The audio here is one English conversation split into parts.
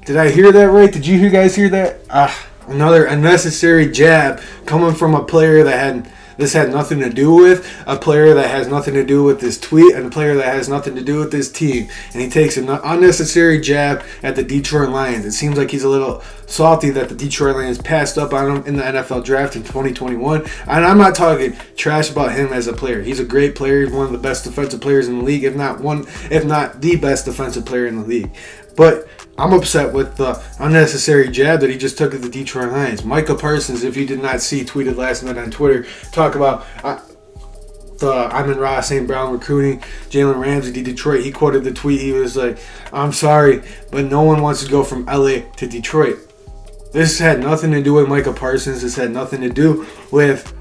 Did I hear that right? Did you guys hear that? Another unnecessary jab coming from a player that had nothing to do with, a player that has nothing to do with this tweet, and a player that has nothing to do with this team. And he takes an unnecessary jab at the Detroit Lions. It seems like he's a little salty that the Detroit Lions passed up on him in the NFL draft in 2021. And I'm not talking trash about him as a player. He's a great player. He's one of the best defensive players in the league, if not the best defensive player in the league. But I'm upset with the unnecessary jab that he just took at the Detroit Lions. Micah Parsons, if you did not see, tweeted last night on Twitter, talk about the Amon-Ra St. Brown recruiting Jalen Ramsey to Detroit. He quoted the tweet. He was like, "I'm sorry, but no one wants to go from LA to Detroit." This had nothing to do with Micah Parsons. This had nothing to do with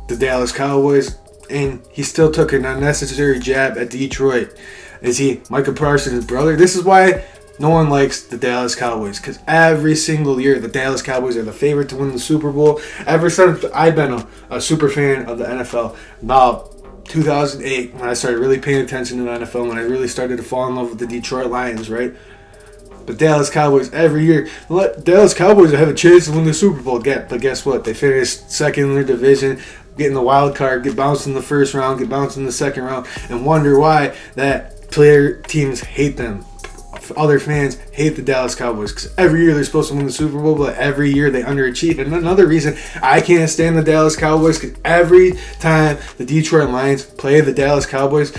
the Dallas Cowboys. And he still took an unnecessary jab at Detroit. Is he Micah Parsons' brother? This is why no one likes the Dallas Cowboys, because every single year the Dallas Cowboys are the favorite to win the Super Bowl. Ever since I've been a super fan of the NFL, about 2008, when I started really paying attention to the NFL, when I really started to fall in love with the Detroit Lions, right? The Dallas Cowboys every year. Dallas Cowboys have a chance to win the Super Bowl. But guess what? They finished second in their division, get in the wild card, get bounced in the first round, get bounced in the second round, and wonder why that teams hate them. Other fans hate the Dallas Cowboys because every year they're supposed to win the Super Bowl, but every year they underachieve. And another reason I can't stand the Dallas Cowboys, because every time the Detroit Lions play the Dallas Cowboys,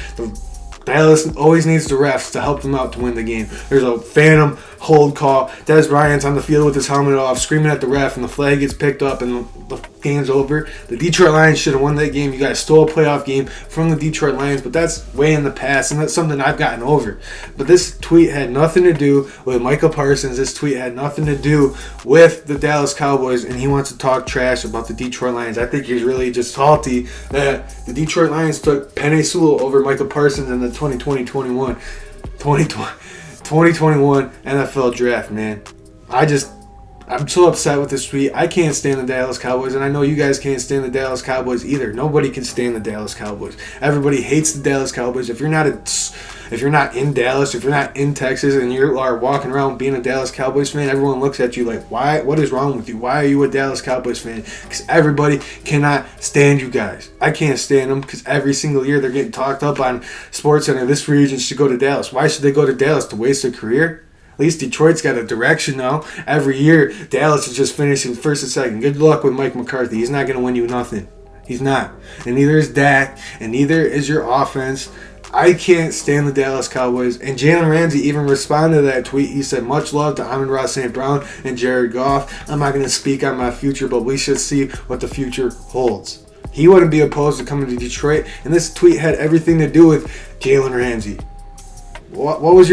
Dallas always needs the refs to help them out to win the game. There's a phantom hold call. Des Bryant's on the field with his helmet off, screaming at the ref, and the flag gets picked up, and the game's over. The Detroit Lions should have won that game. You guys stole a playoff game from the Detroit Lions, but that's way in the past, and that's something I've gotten over. But this tweet had nothing to do with Micah Parsons. This tweet had nothing to do with the Dallas Cowboys, and he wants to talk trash about the Detroit Lions. I think he's really just salty that the Detroit Lions took Penei Sewell over Micah Parsons in the 2021 NFL draft, man. I'm so upset with this tweet. I can't stand the Dallas Cowboys, and I know you guys can't stand the Dallas Cowboys either. Nobody can stand the Dallas Cowboys. Everybody hates the Dallas Cowboys. If you're not in Dallas, if you're not in Texas, and you are walking around being a Dallas Cowboys fan, everyone looks at you like, why? What is wrong with you? Why are you a Dallas Cowboys fan? Because everybody cannot stand you guys. I can't stand them because every single year they're getting talked up on SportsCenter. This free agent should go to Dallas. Why should they go to Dallas? To waste their career? At least Detroit's got a direction now. Every year, Dallas is just finishing first and second. Good luck with Mike McCarthy. He's not going to win you nothing. He's not. And neither is Dak, and neither is your offense. I can't stand the Dallas Cowboys. And Jalen Ramsey even responded to that tweet. He said, "Much love to Amon-Ra St. Brown and Jared Goff. I'm not going to speak on my future, but we should see what the future holds." He wouldn't be opposed to coming to Detroit. And this tweet had everything to do with Jalen Ramsey. What was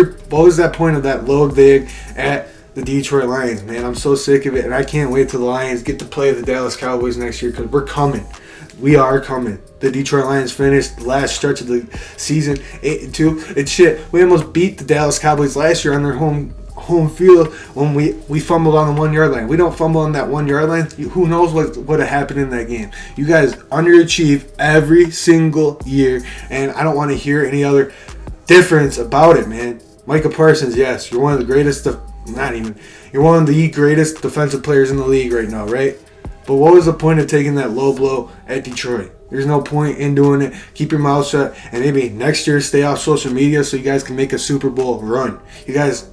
that point of that load vig at the Detroit Lions, man? I'm so sick of it, and I can't wait till the Lions get to play the Dallas Cowboys next year, because we're coming. We are coming. The Detroit Lions finished the last stretch of the season 8-2. It's shit. We almost beat the Dallas Cowboys last year on their home field when we fumbled on the 1 yard line. We don't fumble on that 1 yard line. Who knows what would have happened in that game? You guys underachieve every single year, and I don't want to hear any other difference about it, man. Micah Parsons, yes, you're one of the greatest, you're one of the greatest defensive players in the league right now, right? But what was the point of taking that low blow at Detroit? There's no point in doing it. Keep your mouth shut, and maybe next year stay off social media so you guys can make a Super Bowl run. You guys,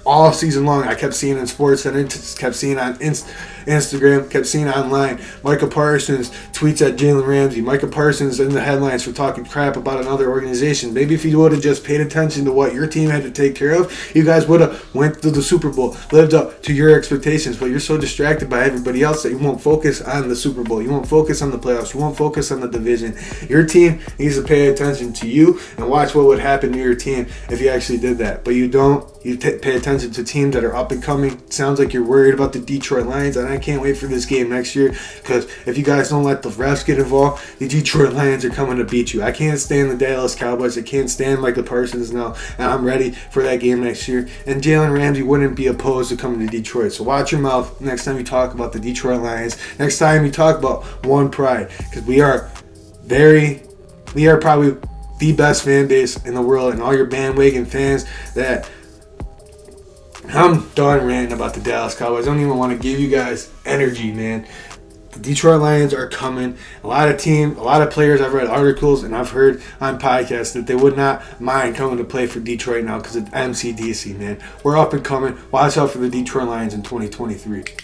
all season long, I kept seeing in sports and kept seeing on Instagram, kept seeing online, Micah Parsons tweets at Jalen Ramsey. Micah Parsons in the headlines for talking crap about another organization. Maybe if you would have just paid attention to what your team had to take care of, you guys would have went to the Super Bowl, lived up to your expectations. But you're so distracted by everybody else that you won't focus on the Super Bowl. You won't focus on the playoffs. You won't focus on the division. Your team needs to pay attention to you and watch what would happen to your team if you actually did that. But you don't. You pay attention to teams that are up and coming. Sounds like you're worried about the Detroit Lions, and I can't wait for this game next year, because if you guys don't let the refs get involved, the Detroit Lions are coming to beat you. I can't stand the Dallas Cowboys. I can't stand Micah Parsons now, and I'm ready for that game next year. And Jalen Ramsey wouldn't be opposed to coming to Detroit. So watch your mouth next time you talk about the Detroit Lions. Next time you talk about One Pride, because we are probably the best fan base in the world, and all your bandwagon fans that I'm done ranting about the Dallas Cowboys. I don't even want to give you guys energy, man. The Detroit Lions are coming. A lot of players, I've read articles and I've heard on podcasts that they would not mind coming to play for Detroit now because it's MCDC, man. We're up and coming. Watch out for the Detroit Lions in 2023.